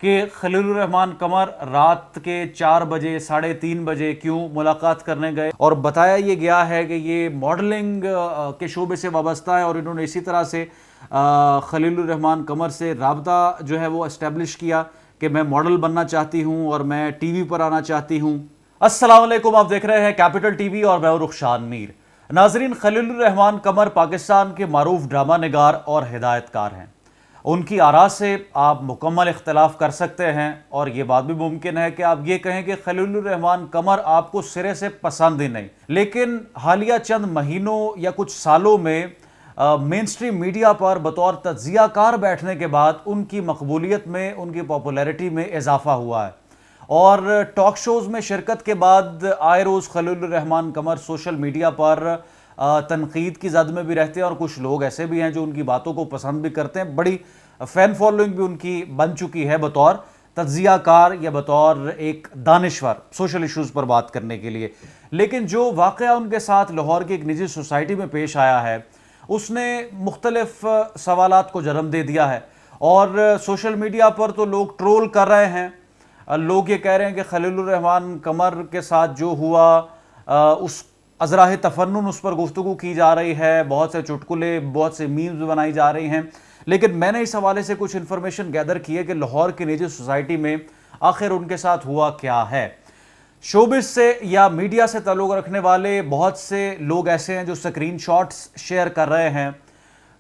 کہ خلیل الرحمان قمر رات کے 4 بجے 3:30 بجے کیوں ملاقات کرنے گئے، اور بتایا یہ گیا ہے کہ یہ ماڈلنگ کے شعبے سے وابستہ ہے، اور انہوں نے اسی طرح سے خلیل الرحمان قمر سے رابطہ جو ہے وہ اسٹیبلش کیا کہ میں ماڈل بننا چاہتی ہوں اور میں ٹی وی پر آنا چاہتی ہوں۔ السلام علیکم، آپ دیکھ رہے ہیں کیپٹل ٹی وی اور میں ہوں رخشان میر۔ ناظرین، خلیل الرحمان قمر پاکستان کے معروف ڈرامہ نگار اور ہدایت کار ہیں۔ ان کی آراء سے آپ مکمل اختلاف کر سکتے ہیں، اور یہ بات بھی ممکن ہے کہ آپ یہ کہیں کہ خلیل الرحمان قمر آپ کو سرے سے پسند ہی نہیں، لیکن حالیہ چند مہینوں یا کچھ سالوں میں مین سٹریم میڈیا پر بطور تجزیہ کار بیٹھنے کے بعد ان کی مقبولیت میں، ان کی پاپولیرٹی میں اضافہ ہوا ہے، اور ٹاک شوز میں شرکت کے بعد آئے روز خلیل الرحمان قمر سوشل میڈیا پر تنقید کی زد میں بھی رہتے ہیں، اور کچھ لوگ ایسے بھی ہیں جو ان کی باتوں کو پسند بھی کرتے ہیں۔ بڑی فین فالوئنگ بھی ان کی بن چکی ہے بطور تجزیہ کار یا بطور ایک دانشور سوشل ایشوز پر بات کرنے کے لیے۔ لیکن جو واقعہ ان کے ساتھ لاہور کی ایک نجی سوسائٹی میں پیش آیا ہے، اس نے مختلف سوالات کو جنم دے دیا ہے، اور سوشل میڈیا پر تو لوگ ٹرول کر رہے ہیں۔ لوگ یہ کہہ رہے ہیں کہ خلیل الرحمان قمر کے ساتھ جو ہوا اس ازراہ تفنن اس پر گفتگو کی جا رہی ہے، بہت سے چٹکلے، بہت سے میمز بنائی جا رہی ہیں، لیکن میں نے اس حوالے سے کچھ انفارمیشن گیدر کی ہے کہ لاہور کی نجی سوسائٹی میں آخر ان کے ساتھ ہوا کیا ہے۔ شوبز سے یا میڈیا سے تعلق رکھنے والے بہت سے لوگ ایسے ہیں جو سکرین شاٹس شیئر کر رہے ہیں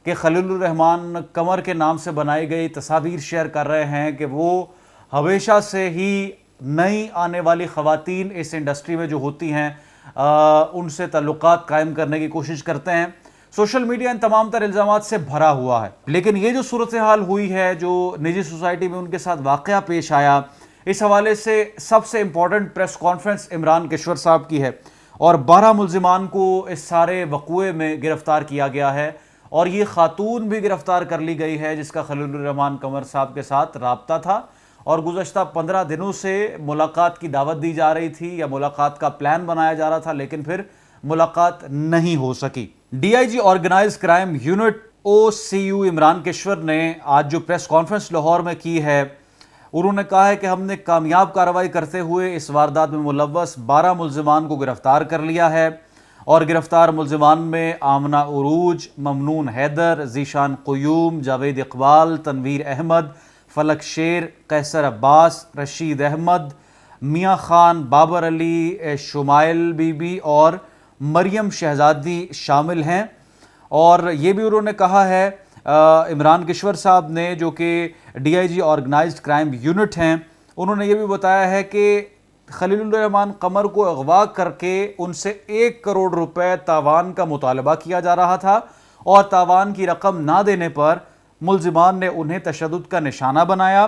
کہ خلیل الرحمان قمر کے نام سے بنائی گئی تصاویر شیئر کر رہے ہیں کہ وہ ہمیشہ سے ہی نئی آنے والی خواتین اس انڈسٹری میں جو ہوتی ہیں ان سے تعلقات قائم کرنے کی کوشش کرتے ہیں۔ سوشل میڈیا ان تمام تر الزامات سے بھرا ہوا ہے، لیکن یہ جو صورتحال ہوئی ہے، جو نجی سوسائٹی میں ان کے ساتھ واقعہ پیش آیا، اس حوالے سے سب سے امپورٹنٹ پریس کانفرنس عمران کشور صاحب کی ہے، اور 12 ملزمان کو اس سارے وقوعے میں گرفتار کیا گیا ہے، اور یہ خاتون بھی گرفتار کر لی گئی ہے جس کا خلیل الرحمان قمر صاحب کے ساتھ رابطہ تھا، اور گزشتہ 15 دنوں سے ملاقات کی دعوت دی جا رہی تھی یا ملاقات کا پلان بنایا جا رہا تھا، لیکن پھر ملاقات نہیں ہو سکی۔ D I G organise crime unit OCU Imran Kishwar نے آج جو پریس کانفرنس لاہور میں کی ہے، انہوں نے کہا ہے کہ ہم نے کامیاب کارروائی کرتے ہوئے اس واردات میں ملوث 12 ملزمان کو گرفتار کر لیا ہے، اور گرفتار ملزمان میں آمنہ عروج، ممنون حیدر، ذیشان قیوم، جاوید اقبال، تنویر احمد، فلک شیر، قیصر عباس، رشید احمد، میاں خان، بابر علی، شمائل بی بی اور مریم شہزادی شامل ہیں۔ اور یہ بھی انہوں نے کہا ہے عمران کشور صاحب نے، جو کہ D I G organised crime unit ہیں، انہوں نے یہ بھی بتایا ہے کہ خلیل الرحمان قمر کو اغوا کر کے ان سے 1 کروڑ روپے تاوان کا مطالبہ کیا جا رہا تھا، اور تاوان کی رقم نہ دینے پر ملزمان نے انہیں تشدد کا نشانہ بنایا،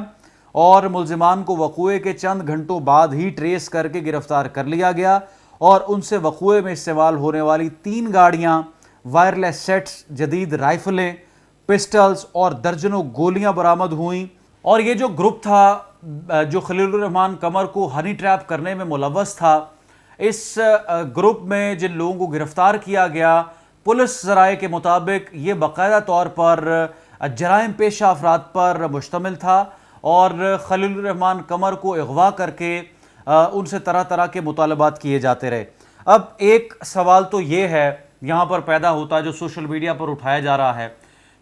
اور ملزمان کو وقوعے کے چند گھنٹوں بعد ہی ٹریس کر کے گرفتار کر لیا گیا، اور ان سے وقوعے میں استعمال ہونے والی 3 گاڑیاں، وائرلیس سیٹس، جدید رائفلیں، پسٹلز اور درجنوں گولیاں برآمد ہوئیں۔ اور یہ جو گروپ تھا جو خلیل الرحمان قمر کو ہنی ٹریپ کرنے میں ملوث تھا، اس گروپ میں جن لوگوں کو گرفتار کیا گیا، پولیس ذرائع کے مطابق یہ باقاعدہ طور پر جرائم پیشہ افراد پر مشتمل تھا، اور خلیل الرحمان قمر کو اغوا کر کے ان سے طرح طرح کے مطالبات کیے جاتے رہے۔ اب ایک سوال تو یہ ہے یہاں پر پیدا ہوتا ہے جو سوشل میڈیا پر اٹھایا جا رہا ہے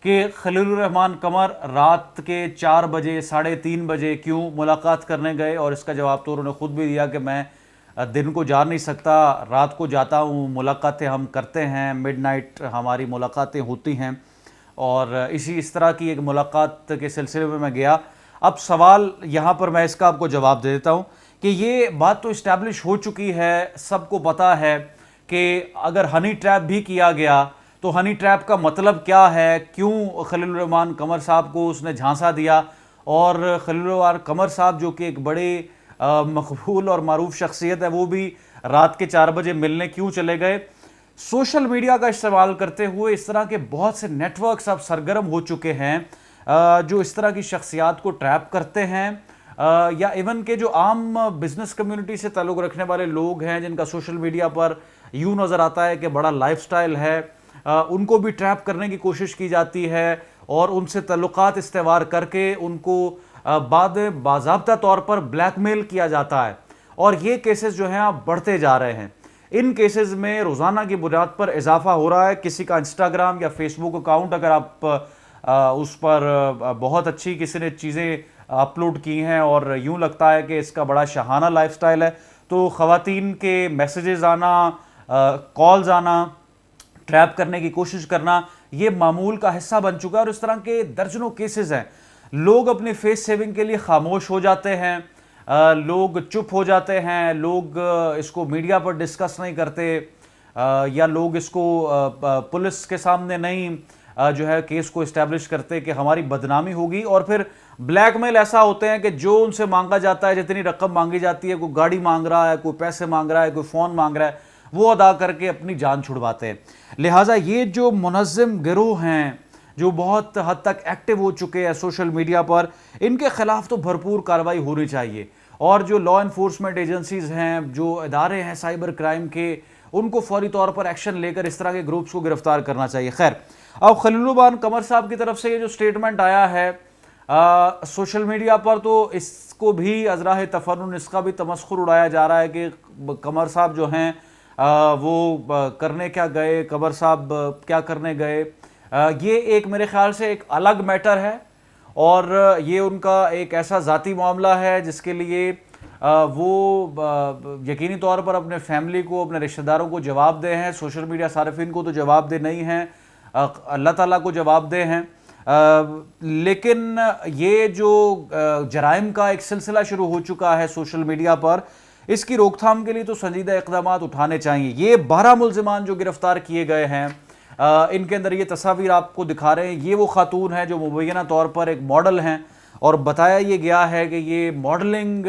کہ خلیل الرحمان قمر رات کے 4 بجے 3:30 بجے کیوں ملاقات کرنے گئے، اور اس کا جواب تو انہوں نے خود بھی دیا کہ میں دن کو جا نہیں سکتا، رات کو جاتا ہوں، ملاقاتیں ہم کرتے ہیں، مڈ نائٹ ہماری ملاقاتیں ہوتی ہیں، اور اس طرح کی ایک ملاقات کے سلسلے میں میں گیا۔ اب سوال یہاں پر میں اس کا آپ کو جواب دے دیتا ہوں کہ یہ بات تو اسٹیبلش ہو چکی ہے، سب کو پتہ ہے کہ اگر ہنی ٹریپ بھی کیا گیا تو ہنی ٹریپ کا مطلب کیا ہے، کیوں خلیل الرحمان قمر صاحب کو اس نے جھانسا دیا، اور خلیل الرحمان قمر صاحب جو کہ ایک بڑے مقبول اور معروف شخصیت ہے، وہ بھی رات کے 4 بجے ملنے کیوں چلے گئے۔ سوشل میڈیا کا استعمال کرتے ہوئے اس طرح کے بہت سے نیٹ ورکس اب سرگرم ہو چکے ہیں جو اس طرح کی شخصیات کو ٹریپ کرتے ہیں، یا ایون کہ جو عام بزنس کمیونٹی سے تعلق رکھنے والے لوگ ہیں جن کا سوشل میڈیا پر یوں نظر آتا ہے کہ بڑا لائف سٹائل ہے، ان کو بھی ٹریپ کرنے کی کوشش کی جاتی ہے، اور ان سے تعلقات استوار کر کے ان کو بعد میں باضابطہ طور پر بلیک میل کیا جاتا ہے، اور یہ کیسز جو ہیں آپ بڑھتے جا رہے ہیں۔ ان کیسز میں روزانہ کی بنیاد پر اضافہ ہو رہا ہے۔ کسی کا انسٹاگرام یا فیس بک اکاؤنٹ اگر آپ اس پر بہت اچھی کسی نے چیزیں اپلوڈ کی ہیں اور یوں لگتا ہے کہ اس کا بڑا شاہانہ لائف سٹائل ہے، تو خواتین کے میسیجز آنا، کالز آنا، ٹریپ کرنے کی کوشش کرنا، یہ معمول کا حصہ بن چکا ہے۔ اور اس طرح کے درجنوں کیسز ہیں۔ لوگ اپنی فیس سیونگ کے لیے خاموش ہو جاتے ہیں، لوگ چپ ہو جاتے ہیں، لوگ اس کو میڈیا پر ڈسکس نہیں کرتے، یا لوگ اس کو پولیس کے سامنے نہیں جو ہے کیس کو اسٹیبلش کرتے کہ ہماری بدنامی ہوگی، اور پھر بلیک میل ایسا ہوتے ہیں کہ جو ان سے مانگا جاتا ہے، جتنی رقم مانگی جاتی ہے، کوئی گاڑی مانگ رہا ہے، کوئی پیسے مانگ رہا ہے، کوئی فون مانگ رہا ہے، وہ ادا کر کے اپنی جان چھڑواتے ہیں۔ لہٰذا یہ جو منظم گروہ ہیں جو بہت حد تک ایکٹیو ہو چکے ہیں سوشل میڈیا پر، ان کے خلاف تو بھرپور کارروائی ہونی چاہیے، اور جو لا انفورسمنٹ ایجنسیز ہیں، جو ادارے ہیں سائبر کرائم کے، ان کو فوری طور پر ایکشن لے کر اس طرح کے گروپس کو گرفتار کرنا چاہیے۔ خیر، اب خلیل الرحمان قمر صاحب کی طرف سے یہ جو سٹیٹمنٹ آیا ہے سوشل میڈیا پر، تو اس کو بھی از راہ تفنن اس کا بھی تمسخر اڑایا جا رہا ہے کہ قمر صاحب جو ہیں وہ کرنے کیا گئے، قمر صاحب کیا کرنے گئے۔ یہ ایک میرے خیال سے ایک الگ میٹر ہے، اور یہ ان کا ایک ایسا ذاتی معاملہ ہے جس کے لیے وہ یقینی طور پر اپنے فیملی کو، اپنے رشتہ داروں کو جواب دہ ہیں۔ سوشل میڈیا صارفین کو تو جواب دہ نہیں ہیں، اللہ تعالیٰ کو جواب دہ ہیں۔ لیکن یہ جو جرائم کا ایک سلسلہ شروع ہو چکا ہے سوشل میڈیا پر، اس کی روک تھام کے لیے تو سنجیدہ اقدامات اٹھانے چاہیے۔ یہ 12 ملزمان جو گرفتار کیے گئے ہیں، ان کے اندر یہ تصاویر آپ کو دکھا رہے ہیں، یہ وہ خاتون ہیں جو مبینہ طور پر ایک ماڈل ہیں، اور بتایا یہ گیا ہے کہ یہ ماڈلنگ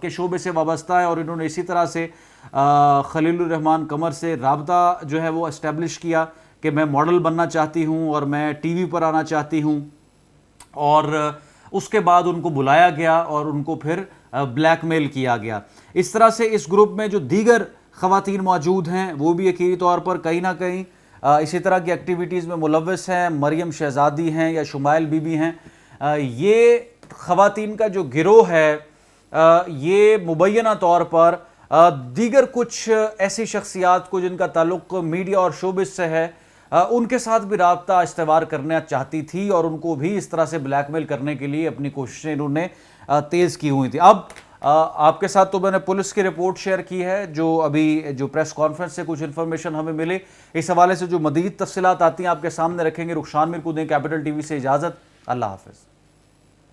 کے شعبے سے وابستہ ہے، اور انہوں نے اسی طرح سے خلیل الرحمان قمر سے رابطہ جو ہے وہ اسٹیبلش کیا کہ میں ماڈل بننا چاہتی ہوں اور میں ٹی وی پر آنا چاہتی ہوں، اور اس کے بعد ان کو بلایا گیا اور ان کو پھر بلیک میل کیا گیا۔ اس طرح سے اس گروپ میں جو دیگر خواتین موجود ہیں وہ بھی یقینی طور پر کہیں نہ کہیں اسی طرح کی ایکٹیویٹیز میں ملوث ہیں۔ مریم شہزادی ہیں یا شمائل بی بی ہیں، یہ خواتین کا جو گروہ ہے یہ مبینہ طور پر دیگر کچھ ایسی شخصیات کو جن کا تعلق میڈیا اور شوبز سے ہے، ان کے ساتھ بھی رابطہ استوار کرنا چاہتی تھی، اور ان کو بھی اس طرح سے بلیک میل کرنے کے لیے اپنی کوششیں انہوں نے تیز کی ہوئی تھی۔ اب آپ کے ساتھ تو میں نے پولیس کی رپورٹ شیئر کی ہے، جو ابھی جو پریس کانفرنس سے کچھ انفارمیشن ہمیں ملے، اس حوالے سے جو مزید تفصیلات آتی ہیں آپ کے سامنے رکھیں گے۔ رخشان میر کو دیں کیپٹل ٹی وی سے اجازت، اللہ حافظ۔